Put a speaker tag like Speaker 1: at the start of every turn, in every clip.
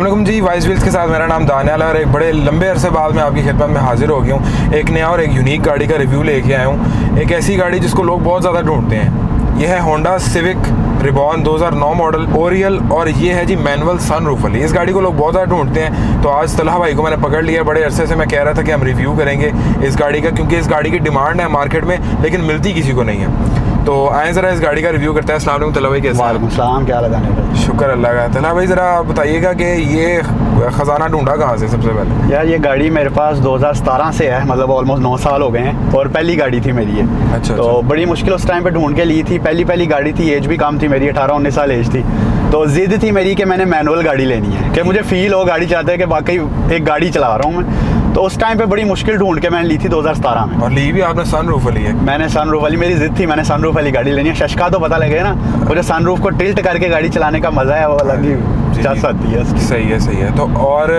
Speaker 1: अस्सलाम वालेकुम जी, wise wheels के साथ मेरा नाम दानियाल है और एक बड़े लंबे अरसे बाद मैं आपकी खिदमत में हाजिर हो गया हूँ। एक नया और एक यूनिक गाड़ी का रिव्यू लेके आया हूँ। एक ऐसी गाड़ी जिसको लोग बहुत ज़्यादा ढूंढते हैं। यह है Honda civic ribbon 2009 model Oryol और ये है जी मैनुअल सनरूफ वाली। इस गाड़ी को लोग बहुत ज़्यादा ढूंढते हैं, तो आज तलहा भाई को मैंने पकड़ लिया। बड़े अरसे से मैं कह रहा था कि हम रिव्यू करेंगे इस गाड़ी का, क्योंकि इस गाड़ी की डिमांड है मार्केट में, लेकिन मिलती किसी को नहीं है। तो आए ज़रा इस गाड़ी का रिव्यू करते हैं। अस्सलाम वालेकुम तलहा भाई, कैसे?
Speaker 2: वालेकुम सलाम, क्या लगा भाई?
Speaker 1: शुक्र अल्लाह का। तलहा भाई ज़रा बताइएगा कि ये ख़जाना ढूंढा कहाँ से सबसे पहले?
Speaker 2: यार ये गाड़ी मेरे पास 2017 से है, मतलब ऑलमोस्ट 9 साल हो गए हैं और पहली गाड़ी थी मेरी ये।
Speaker 1: अच्छा।
Speaker 2: तो बड़ी मुश्किल उस टाइम पे ढूंढ के ली थी। पहली गाड़ी थी, एज भी कम थी मेरी, 18-19 साल एज थी। तो जिद थी मेरी कि मैंने मैनुअल गाड़ी लेनी है, कि मुझे फील हो गाड़ी चलाते हैं कि वाकई एक गाड़ी चला रहा हूँ मैं। तो उस टाइम पे बड़ी मुश्किल ढूंढ के मैंने ली थी 2017 में।
Speaker 1: और ली भी आपने सनरूफ वाली है?
Speaker 2: मैंने सनरूफ वाली, मेरी जिद थी, मैंने सनरूफ वाली गाड़ी लेनी है। शशका तो पता लगे ना, मुझे सनरूफ को टिल्ट करके गाड़ी चलाने का मजा है, वो अलग ही जस आती है।
Speaker 1: सही है। तो और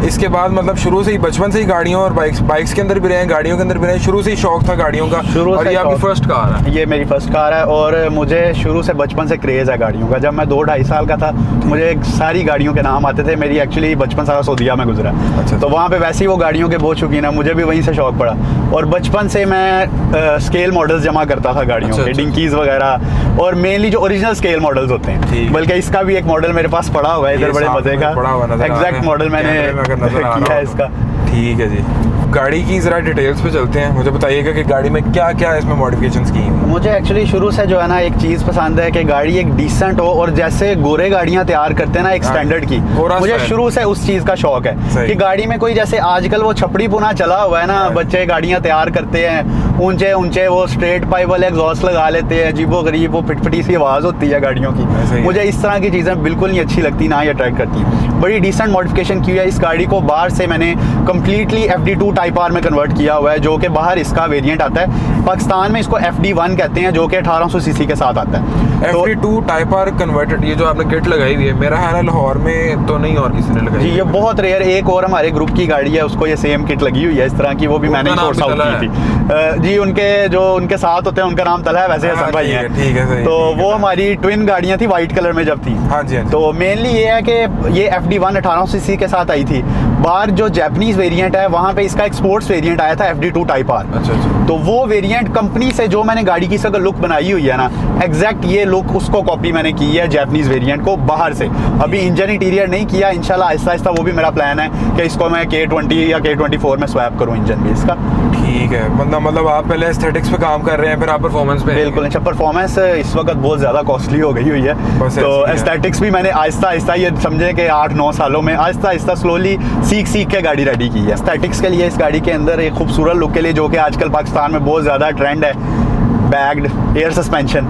Speaker 1: इसके बाद मतलब शुरू से ही, बचपन से ही गाड़ियों और बाइक्स के अंदर भी रहे, गाड़ियों के अंदर भी रहे, शुरू से ही शौक था गाड़ियों का? और ये आपकी फर्स्ट कार है? ये
Speaker 2: मेरी फर्स्ट कार है और मुझे शुरू से बचपन से क्रेज़ है गाड़ियों का। जब मैं 2-2.5 साल का था मुझे सारी गाड़ियों के नाम आते थे। मेरी एक्चुअली बचपन सारा सऊदीया में गुजरा।
Speaker 1: अच्छा।
Speaker 2: तो वहाँ पे वैसे ही वो गाड़ियों के बहुत शौकीन है, मुझे भी वहीं से शौक पड़ा। और बचपन से मैं स्केल मॉडल्स जमा करता था गाड़ियों के, डिंकीज वगैरह, और मेनली जो ओरिजिनल स्केल मॉडल्स होते हैं। बल्कि इसका भी एक मॉडल मेरे पास पड़ा हुआ है इधर, बड़े मजे का एग्जैक्ट मॉडल मैंने किया है इसका।
Speaker 1: ठीक है जी, गाड़ी की ज़रा डिटेल्स पे चलते हैं। मुझे बताइएगा कि गाड़ी में क्या क्या इसमें मॉडिफिकेशंस की हैं?
Speaker 2: मुझे एक्चुअली शुरू से जो है ना एक चीज़ पसंद है कि गाड़ी एक डिसेंट हो, और जैसे गोरे गाड़ियाँ तैयार करते हैं ना एक स्टैंडर्ड की, मुझे शुरू से उस चीज़ का शौक है कि गाड़ी में कोई, जैसे आजकल वो छपड़ी पुना चला हुआ है ना, बच्चे गाड़ियाँ तैयार करते हैं ऊंचे वो स्ट्रेट पाइप वाले एग्जॉस्ट लगा लेते हैं, अजीबो गरीब वो फिटफिटी सी आवाज़ होती है गाड़ियों की। मुझे इस तरह की चीज़ें बिल्कुल नहीं अच्छी लगती, ना ही अट्रैक्ट करती। बड़ी डिसेंट मॉडिफिकेशन की है इस गाड़ी को। बाहर से मैंने कम्प्लीटली FD2 टाइप आर में कन्वर्ट किया हुआ है, जो कि बाहर इसका वेरिएंट आता है। पाकिस्तान में इसको FD1 कहते हैं, जो कि 1800 सीसी के साथ आता है।
Speaker 1: FD2 टाइप आर कन्वर्टेड, ये जो आपने किट लगाई हुई है, मेरा ख्याल है लाहौर में तो नहीं और किसी ने लगाई
Speaker 2: जी, ये बहुत रेयर। एक और हमारे ग्रुप की गाड़ी है, उसको ये सेम किट लगी हुई है इस तरह की, वो भी मैंने सोर्स आउट की थी जी। उनके साथ होते हैं, उनका नाम तलहा है, वैसे हसन भाई है।
Speaker 1: ठीक है।
Speaker 2: तो वो हमारी ट्विन गाड़ियाँ थी व्हाइट कलर में जब थी।
Speaker 1: हाँ जी।
Speaker 2: तो मेनली ये है कि ये FD1 1800 सीसी के साथ आई थी। बाहर जो जापानीज वेरिएंट है वहाँ पे इसका एक स्पोर्ट्स वेरिएंट आया था FD2 टाइप आर।
Speaker 1: अच्छा।
Speaker 2: तो वो वेरिएंट कंपनी से जो मैंने गाड़ी की अगर लुक बनाई हुई है ना, एग्जैक्ट ये लुक उसको कॉपी मैंने की है जापानीज वेरिएंट को बाहर से। अभी इंजन इंटीरियर नहीं किया, इंशाल्लाह आहिस्ता आहिस्ता वो भी मेरा प्लान है कि इसको मैं K20 या K24 में स्वैप करूँ इंजन भी इसका।
Speaker 1: ठीक है, मतलब आप पहले एस्थेटिक्स पे काम कर रहे हैं, फिर आप परफॉर्मेंस पे?
Speaker 2: बिल्कुल। अच्छा, परफॉर्मेंस इस वक्त बहुत ज़्यादा कॉस्टली हो गई हुई है, तो एस्थेटिक्स भी मैंने आहिस्ता आहिस्ता, ये समझे कि 8-9 सालों में आहिस्ता आहिस्ता स्लोली सीख के गाड़ी रेडी की है। एस्थेटिक्स के लिए इस गाड़ी के अंदर एक खूबसूरत लुक के लिए, जो कि आजकल पाकिस्तान में बहुत ज़्यादा ट्रेंड है, बैग्ड एयर सस्पेंशन।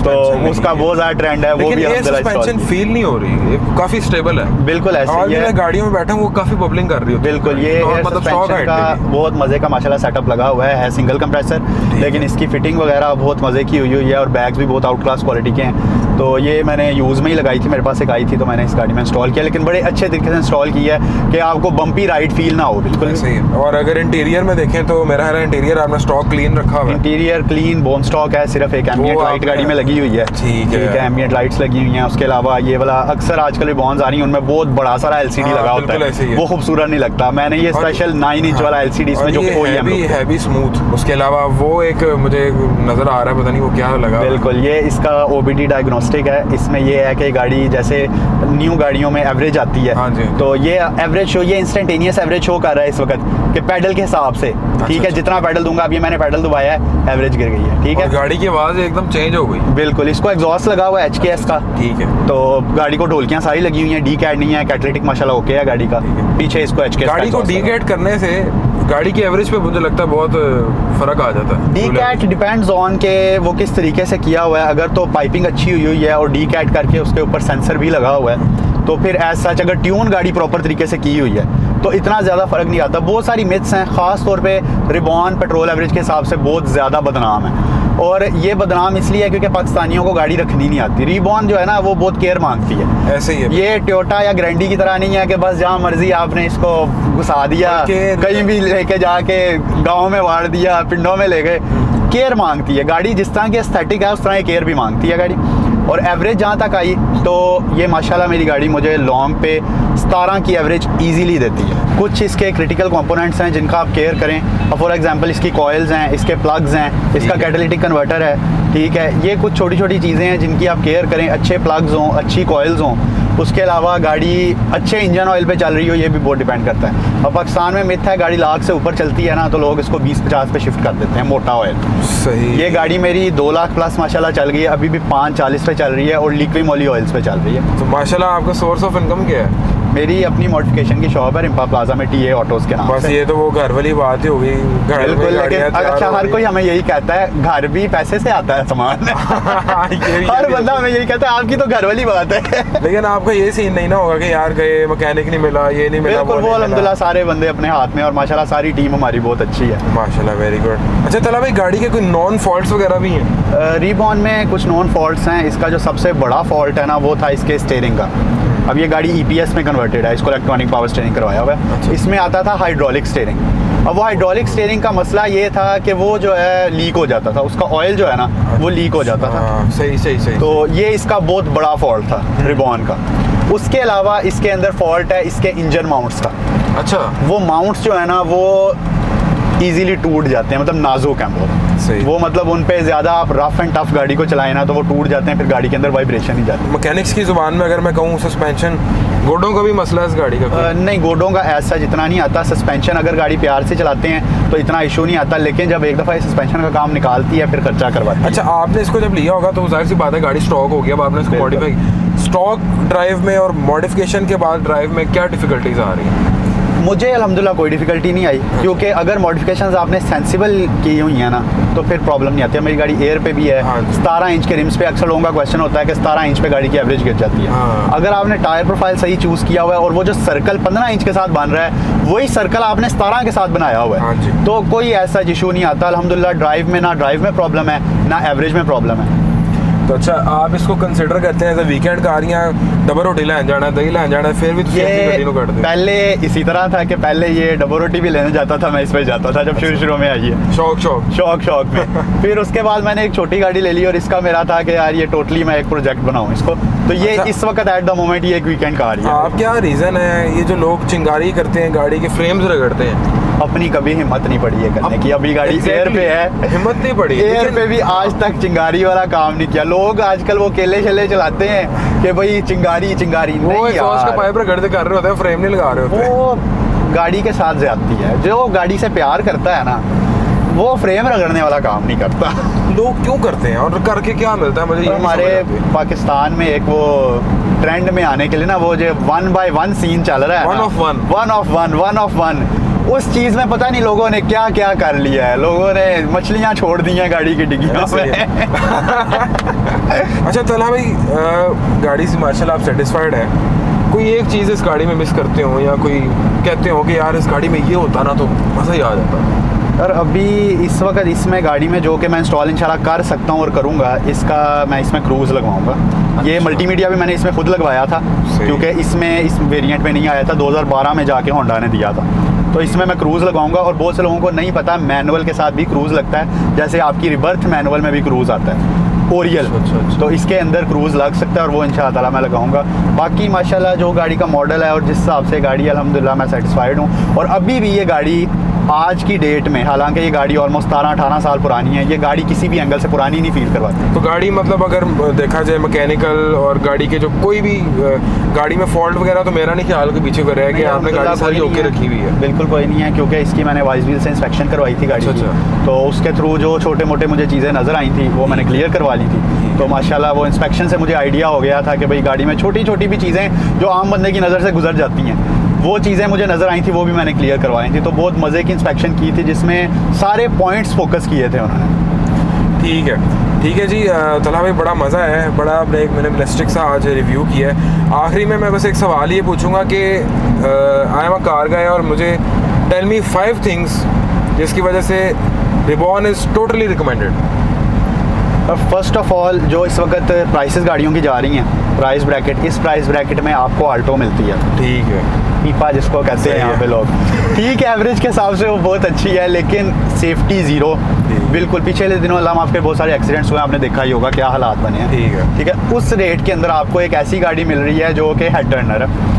Speaker 2: तो उसका बहुत ज़्यादा ट्रेंड है। वो भी
Speaker 1: एयर सस्पेंशन फील नहीं हो रही, काफ़ी स्टेबल है।
Speaker 2: बिल्कुल ऐसे ही है।
Speaker 1: मैं गाड़ियों में बैठा हूँ, वो काफ़ी बबलिंग कर रही है।
Speaker 2: बिल्कुल, ये एयर सस्पेंशन का बहुत मज़े का माशाल्लाह सेटअप लगा हुआ है सिंगल कंप्रेसर, लेकिन इसकी फिटिंग वगैरह बहुत मज़े की हुई है और बैग्स भी बहुत आउट क्लास क्वालिटी के हैं। तो ये मैंने यूज़ में ही लगाई थी, मेरे पास एक आई थी तो मैंने इस गाड़ी में इंस्टॉल किया, लेकिन बड़े अच्छे तरीके से इंस्टॉल किया है कि आपको बम्पी राइड फील ना हो। बिल्कुल
Speaker 1: सही है। और अगर इंटीरियर में देखें तो मेरा है इंटीरियर आपने स्टॉक क्लीन रखा हुआ है?
Speaker 2: इंटीरियर क्लीन बोन स्टॉक है, सिर्फ एक एम्बिएंट लाइट गाड़ी में लगी हुई है।
Speaker 1: ठीक है,
Speaker 2: एम्बिएंट लाइट्स लगी हुई हैं। उसके अलावा ये वाला अक्सर आजकल बॉन्स आ रही हैं, उनमें बहुत बड़ा सारा LCD लगा होता है, वो खूबसूरत नहीं लगता। मैंने ये स्पेशल 9 इंच वाला LCD इसमें, जो
Speaker 1: हैवी स्मूथ, उसके अलावा वो एक मुझे नजर आ रहा है, पता नहीं वो क्या लगा।
Speaker 2: बिल्कुल, ये इसका OBD डायग्नोस्टिक है। इसमें ये है कि गाड़ी जैसे न्यू गाड़ियों में एवरेज आती है, तो ये एवरेज शो, ये इंस्टेंटेनियस एवरेज शो कर रहा है इस वक्त कि पैडल के हिसाब से। ठीक है, जितना पैडल दूंगा, अभी मैंने पैडल दबाया है, एवरेज गिर गई है। ठीक है,
Speaker 1: गाड़ी की आवाज़ एकदम चेंज हो गई।
Speaker 2: बिल्कुल, इसको एग्जॉस्ट लगा हुआ है HKS का।
Speaker 1: ठीक है,
Speaker 2: तो गाड़ी को ढोलकियाँ सारी लगी हुई हैं, डीकैट नहीं है, कैटलिटिक माशाल्लाह ओके है गाड़ी का। पीछे इसको HKS
Speaker 1: गाड़ी को डीकैट करने से गाड़ी की एवरेज पे मुझे लगता है बहुत फर्क आ जाता है।
Speaker 2: डीकैट डिपेंड्स ऑन के वो किस तरीके से किया हुआ है। अगर तो पाइपिंग अच्छी हुई है और डीकैट करके उसके ऊपर सेंसर भी लगा हुआ है, तो फिर एज सच अगर ट्यून गाड़ी प्रॉपर तरीके से की हुई है तो इतना ज़्यादा फ़र्क नहीं आता। बहुत सारी मिथ्स हैं, ख़ास तौर पे रिबॉन पेट्रोल एवरेज के हिसाब से बहुत ज़्यादा बदनाम है, और ये बदनाम इसलिए है क्योंकि पाकिस्तानियों को गाड़ी रखनी नहीं आती। रिबॉन जो है ना वो बहुत केयर मांगती है।
Speaker 1: ऐसे ही है,
Speaker 2: ये टोयोटा या ग्रैंडी की तरह नहीं है कि बस जहाँ मर्जी आपने इसको घुसा दिया, कहीं भी लेके जाके गाँव में वाड़ दिया, पिंडों में ले गए। केयर मांगती है गाड़ी, जिस तरह की एस्थेटिक है उस तरह की केयर भी मांगती है गाड़ी। और एवरेज जहाँ तक आई तो ये माशाल्लाह मेरी गाड़ी मुझे लॉन्ग पे 17 की एवरेज इजीली देती है। कुछ इसके क्रिटिकल कंपोनेंट्स हैं जिनका आप केयर करें, और फॉर एग्जांपल इसकी कॉइल्स हैं, इसके प्लग्स हैं, इसका कैटालिटिक कन्वर्टर है, ठीक है। ये कुछ छोटी छोटी चीज़ें हैं जिनकी आप केयर करें, अच्छे प्लग्स हों, अच्छी कॉइल्स हों। उसके अलावा गाड़ी अच्छे इंजन ऑयल पे चल रही हो, ये भी बहुत डिपेंड करता है। और पाकिस्तान में मिथ है गाड़ी लाख से ऊपर चलती है ना तो लोग इसको 20-50 पे शिफ्ट कर देते हैं, मोटा ऑयल।
Speaker 1: सही।
Speaker 2: ये गाड़ी मेरी 2 लाख प्लस माशाल्लाह चल गई है, अभी भी 540 पे चल रही है और लिक्विड मोली ऑयल्स पे चल रही है।
Speaker 1: तो माशाल्लाह आपका सोर्स ऑफ इनकम क्या है?
Speaker 2: मेरी अपनी मॉडिफिकेशन की शॉप है रिम्पा प्लाजा में, टीए ऑटोज के नाम
Speaker 1: बस
Speaker 2: से।
Speaker 1: ये तो वो घर वाली बात ही हो गई।
Speaker 2: बिल्कुल, लेकिन अच्छा हर कोई हमें यही कहता है, घर भी पैसे से आता है सामान। हर बंदा हमें यही कहता है आपकी तो घर वाली बात है।
Speaker 1: लेकिन आपका ये सीन नहीं ना होगा कि यार गए मैकेनिक नहीं मिला, ये नहीं मिला,
Speaker 2: बिल्कुल, वो अल्हम्दुलिल्लाह सारे बंदे अपने हाथ में, और माशाल्लाह सारी टीम हमारी बहुत अच्छी है।
Speaker 1: माशाल्लाह, वेरी गुड। अच्छा तला भाई, गाड़ी के कोई नॉन फॉल्ट्स वगैरह भी हैं?
Speaker 2: रीबॉर्न में कुछ नॉन फॉल्ट्स हैं। इसका जो सबसे बड़ा फॉल्ट है ना वो था इसके स्टीयरिंग का। अब ये गाड़ी EPS में कन्वर्टेड है, इसको इलेक्ट्रॉनिक पावर स्टीयरिंग करवाया हुआ है।
Speaker 1: अच्छा।
Speaker 2: इसमें आता था हाइड्रोलिक स्टीयरिंग। अब वो हाइड्रोलिक स्टीयरिंग का मसला ये था कि वो जो है लीक हो जाता था, उसका ऑयल जो है ना वो लीक हो जाता था।
Speaker 1: सही सही सही।
Speaker 2: तो ये इसका बहुत बड़ा फॉल्ट था रिबॉन का। उसके अलावा इसके अंदर फॉल्ट है इसके इंजन माउंट्स का।
Speaker 1: अच्छा।
Speaker 2: वो माउंट्स जो है ना वो इजीली टूट जाते हैं, मतलब नाजुक हैं बहुत। वो मतलब उन पे ज़्यादा आप रफ एंड टफ गाड़ी को चलाएं ना तो वो टूट जाते हैं, फिर गाड़ी के अंदर वाइब्रेशन ही जाती है।
Speaker 1: मैकेनिक्स की ज़ुबान में अगर मैं कहूँ, सस्पेंशन गोडों का भी मसला है इस गाड़ी का?
Speaker 2: नहीं, गोडों का ऐसा जितना नहीं आता। सस्पेंशन अगर गाड़ी प्यार से चलाते हैं तो इतना इशू नहीं आता, लेकिन जब एक दफ़ा सस्पेंशन का काम निकालती है फिर खर्चा करवाती है।
Speaker 1: अच्छा, आपने इसको जब लिया होगा तो जाहिर सी बात है गाड़ी स्टॉक होगी, अब आपने इसको मॉडिफाई, स्टॉक ड्राइव में और मॉडिफिकेशन के बाद ड्राइव में क्या डिफ़िकल्टीज आ रही हैं?
Speaker 2: मुझे अल्हम्दुलिल्लाह कोई डिफ़िकल्टी नहीं आई, क्योंकि अगर मॉडिफिकेशंस आपने सेंसिबल की हुई हैं ना तो फिर प्रॉब्लम नहीं आती है। मेरी गाड़ी एयर पे भी है। 17 इंच के रिम्स पे अक्सर लोगों का क्वेश्चन होता है कि 17 इंच पे गाड़ी की एवरेज गिर जाती है। अगर आपने टायर प्रोफाइल सही चूज़ किया हुआ है और वो जो सर्कल 15 इंच के साथ बन रहा है वही सर्कल आपने 17 के साथ बनाया हुआ है तो कोई ऐसा इशू नहीं आता अल्हम्दुलिल्लाह। ड्राइव में ना ड्राइव में प्रॉब्लम है ना एवरेज में प्रॉब्लम है।
Speaker 1: तो अच्छा, आप इसको कंसिडर करते हैं वीकेंड कार या डबल रोटी लेने जाना है, दही लेने जाना है, फिर भी
Speaker 2: पहले इसी तरह था कि पहले ये डबल रोटी भी लेने जाता था, मैं इस पे जाता था जब शुरू में आई है, शौक में। फिर उसके बाद मैंने एक छोटी गाड़ी ले ली और इसका मेरा था कि यार ये टोटली मैं एक प्रोजेक्ट बनाऊं इसको, तो ये अच्छा, इस वक्त एट द मोमेंट ये एक वीकेंड कार है।
Speaker 1: आप क्या रीज़न है ये जो लोग चिंगारी करते हैं, गाड़ी के फ्रेम्स रगड़ते हैं?
Speaker 2: अपनी कभी हिम्मत नहीं पड़ी है करने की। अभी गाड़ी एयर पे है,
Speaker 1: हिम्मत नहीं पड़ी
Speaker 2: एयर पे भी आज तक चिंगारी वाला काम नहीं किया। लोग आजकल वो केले छले चलाते हैं कि भाई चिंगारी
Speaker 1: वो एग्जॉस्ट का पाइप रगड़ते कर रहे होते हैं, फ्रेम नहीं लगा रहे होते।
Speaker 2: वो गाड़ी के साथ ज्यादती है। जो गाड़ी से प्यार करता है ना वो फ्रेम रगड़ने वाला काम नहीं करता।
Speaker 1: लोग क्यों करते हैं और करके क्या मिलता है मुझे?
Speaker 2: हमारे पाकिस्तान में एक वो ट्रेंड में आने के लिए ना वो जो 1 by 1 सीन चल रहा है, 1 of 1 उस चीज में पता नहीं लोगों ने क्या क्या कर लिया है। लोगों ने मछलियां छोड़ दी हैं गाड़ी की डिग्गियों में।
Speaker 1: अच्छा तला भाई, गाड़ी से माशाल्लाह आप सेटिस्फाइड है? कोई एक चीज़ इस गाड़ी में मिस करते हो या कोई कहते हो कि यार इस गाड़ी में ये होता ना तो मज़ा ही आ जाता?
Speaker 2: और अभी इस वक्त इसमें गाड़ी में जो कि मैं इंस्टॉल इंशाल्लाह कर सकता हूँ और करूँगा, इसका मैं इसमें क्रूज़ लगवाऊँगा। अच्छा। ये मल्टीमीडिया भी मैंने इसमें खुद लगवाया था क्योंकि इसमें इस वेरिएंट में नहीं आया था, 2012 में जाके होंडा ने दिया था। तो इसमें मैं क्रूज़ लगाऊंगा और बहुत से लोगों को नहीं पता मैनुअल के साथ भी क्रूज़ लगता है, जैसे आपकी रिबर्थ मैनुअल में भी क्रूज़ आता है ओरियल। अच्छा। तो इसके अंदर क्रूज़ लग सकता है और वो इंशाअल्लाह ताला मैं लगाऊंगा। बाकी माशाल्लाह जो गाड़ी का मॉडल है और जिस हिसाब से गाड़ी अल्हम्दुलिल्लाह मैं सेटिस्फाइड हूँ। और अभी भी ये गाड़ी आज की डेट में, हालांकि ये गाड़ी ऑलमोस्ट 17-18 साल पुरानी है, ये गाड़ी किसी भी एंगल से पुरानी नहीं फील करवाती।
Speaker 1: तो गाड़ी मतलब अगर देखा जाए मैकेनिकल और गाड़ी के जो कोई भी गाड़ी में फॉल्ट वगैरह तो मेरा नहीं ख्याल के पीछे कर रहा है कि आपने गाड़ी सारी ओके रखी हुई है?
Speaker 2: बिल्कुल कोई नहीं है, क्योंकि इसकी मैंने वाइस व्हील से इंस्पेक्शन करवाई थी गाड़ी। अच्छा। तो उसके थ्रू जो छोटे मोटे मुझे चीज़ें नज़र आई थी वो मैंने क्लियर करवा ली थी। तो माशाल्लाह वो इंस्पेक्शन से मुझे आइडिया हो गया था कि भाई गाड़ी में छोटी छोटी भी चीज़ें जो आम बंदे की नज़र से गुजर जाती हैं वो चीज़ें मुझे नज़र आई थी, वो भी मैंने क्लियर करवाई थी। तो बहुत मज़े की इंस्पेक्शन की थी जिसमें सारे पॉइंट्स फोकस किए थे उन्होंने।
Speaker 1: ठीक है जी तला भाई, बड़ा मज़ा है, बड़ा आपने एक मिनिमलिस्टिक सा आज रिव्यू किया है। आखिरी में मैं बस एक सवाल ये पूछूंगा कि आई एम अ कार गाय और मुझे टेल मी 5 थिंग्स जिसकी वजह से ribbon is totally recommended.
Speaker 2: First of all जो इस वक्त प्राइसेस गाड़ियों की जा रही हैं, प्राइस ब्रैकेट, इस प्राइस ब्रैकेट में आपको आल्टो मिलती है।
Speaker 1: ठीक है,
Speaker 2: पीपा जिसको कहते हैं यहाँ पे लोग। ठीक है, एवरेज के हिसाब से वो बहुत अच्छी है लेकिन सेफ्टी ज़ीरो। बिल्कुल, पिछले दिनों अल्लाह माफ करे बहुत सारे एक्सीडेंट्स हुए, आपने देखा ही होगा क्या हालात बने हैं। ठीक है, उस रेट के अंदर आपको एक ऐसी गाड़ी मिल रही है जो कि हेड टर्नर है।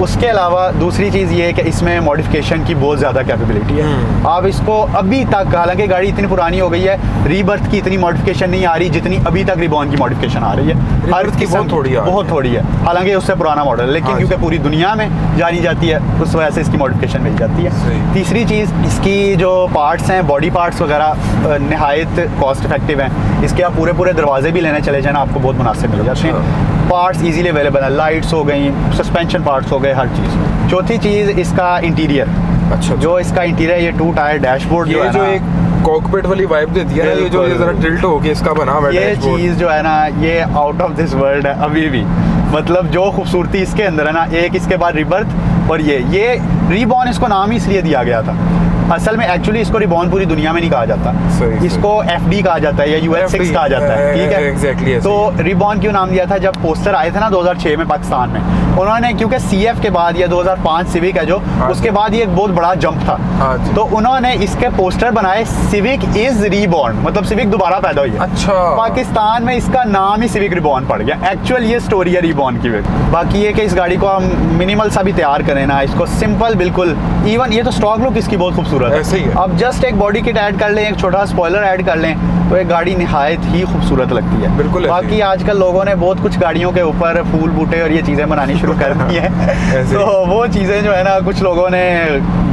Speaker 2: उसके अलावा दूसरी चीज़ ये है कि इसमें मॉडिफिकेशन की बहुत ज़्यादा कैपेबिलिटी है। आप इसको अभी तक, हालांकि गाड़ी इतनी पुरानी हो गई है, रीबर्थ की इतनी मॉडिफिकेशन नहीं आ रही जितनी अभी तक रिबॉन की मॉडिफिकेशन आ रही है। हर
Speaker 1: की बहुत थोड़ी है,
Speaker 2: हालांकि उससे पुराना मॉडल है, लेकिन क्योंकि पूरी दुनिया में जानी जाती है उस वजह से इसकी मॉडिफिकेशन मिल जाती है। तीसरी चीज़, इसकी जो पार्ट्स हैं, बॉडी पार्ट्स वगैरह नहायत कॉस्ट इफेक्टिव हैं। इसके आप पूरे दरवाजे भी लेने चले जाना आपको बहुत मुनासिब मिल जाते हैं। पार्ट्स इजीली अवेलेबल है, लाइट्स हो गई, सस्पेंशन पार्ट्स हो गए, हर चीज़। चौथी चीज़ इसका इंटीरियर। अच्छा, जो इसका इंटीरियर, ये 2 टायर डैशबोर्ड जो है
Speaker 1: जो एक कॉकपिट वाली वाइब देती है, ये जो जरा टिल्ट होके इसका बना हुआ है,
Speaker 2: ये चीज़ जो है ना, ये आउट ऑफ दिस वर्ल्ड है अभी भी। मतलब जो खूबसूरती इसके अंदर है ना, एक इसके बाद रिबर्थ और ये रीबॉर्न, इसको नाम ही इसलिए दिया गया था। असल में एक्चुअली इसको रिबॉर्न पूरी दुनिया में नहीं कहा जाता, इसको FD कहा जाता है या US6 कहा जाता है। ठीक है,
Speaker 1: एग्जैक्टली।
Speaker 2: तो रिबॉर्न क्यों नाम दिया था? जब पोस्टर आए थे ना 2006 में पाकिस्तान में, उन्होंने, क्योंकि CF के बाद या 2005 सिविक है जो, उसके बाद ये एक बहुत बड़ा जंप था, तो उन्होंने इसके पोस्टर बनाए सिविक इज रीबॉर्न, मतलब सिविक दोबारा पैदा हुई है।
Speaker 1: अच्छा,
Speaker 2: पाकिस्तान में इसका नाम ही सिविक रिबॉर्न पड़ गया। एक्चुअल ये स्टोरी है रिबॉर्न की। बाकी ये कि इस गाड़ी को हम मिनिमल सा भी तैयार करें ना, इसको सिंपल बिल्कुल, इवन ये तो स्टॉक लुक इसकी बहुत खूबसूरत है,
Speaker 1: ऐसे ही है।
Speaker 2: अब जस्ट एक बॉडी किट ऐड कर लें, एक छोटा स्पॉइलर ऐड कर लें, तो एक गाड़ी निहायत ही खूबसूरत लगती है।
Speaker 1: बिल्कुल।
Speaker 2: बाकी आजकल लोगों ने बहुत कुछ गाड़ियों के ऊपर फूल बूटे और ये चीज़ें बनानी शुरू कर दी हैं तो वो चीज़ें जो है ना, कुछ लोगों ने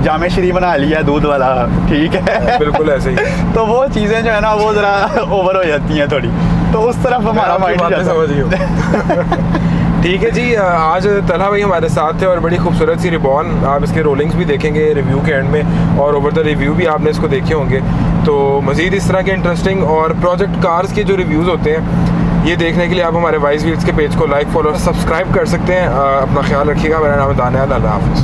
Speaker 2: जामे श्री बना लिया दूध वाला। ठीक है, बिल्कुल ऐसे ही। तो वो चीज़ें जो है ना, वो ज़रा ओवर हो जाती हैं थोड़ी, तो उस तरफ हमारा माइंड जाता।
Speaker 1: ठीक है जी, आज तलहा भाई हमारे साथ थे और बड़ी खूबसूरत सी रिबॉन, आप इसके रोलिंग्स भी देखेंगे रिव्यू के एंड में, और ओवर द रिव्यू भी आपने इसको देखे होंगे। तो मज़ीद इस तरह के इंटरेस्टिंग और प्रोजेक्ट कार्स के जो रिव्यूज़ होते हैं, ये देखने के लिए आप हमारे वाइस व्हील्स के पेज को लाइक, फॉलो, सब्सक्राइब कर सकते हैं। अपना ख्याल रखिएगा। मेरा नाम है दानियाल। अल्लाह हाफ़िज़।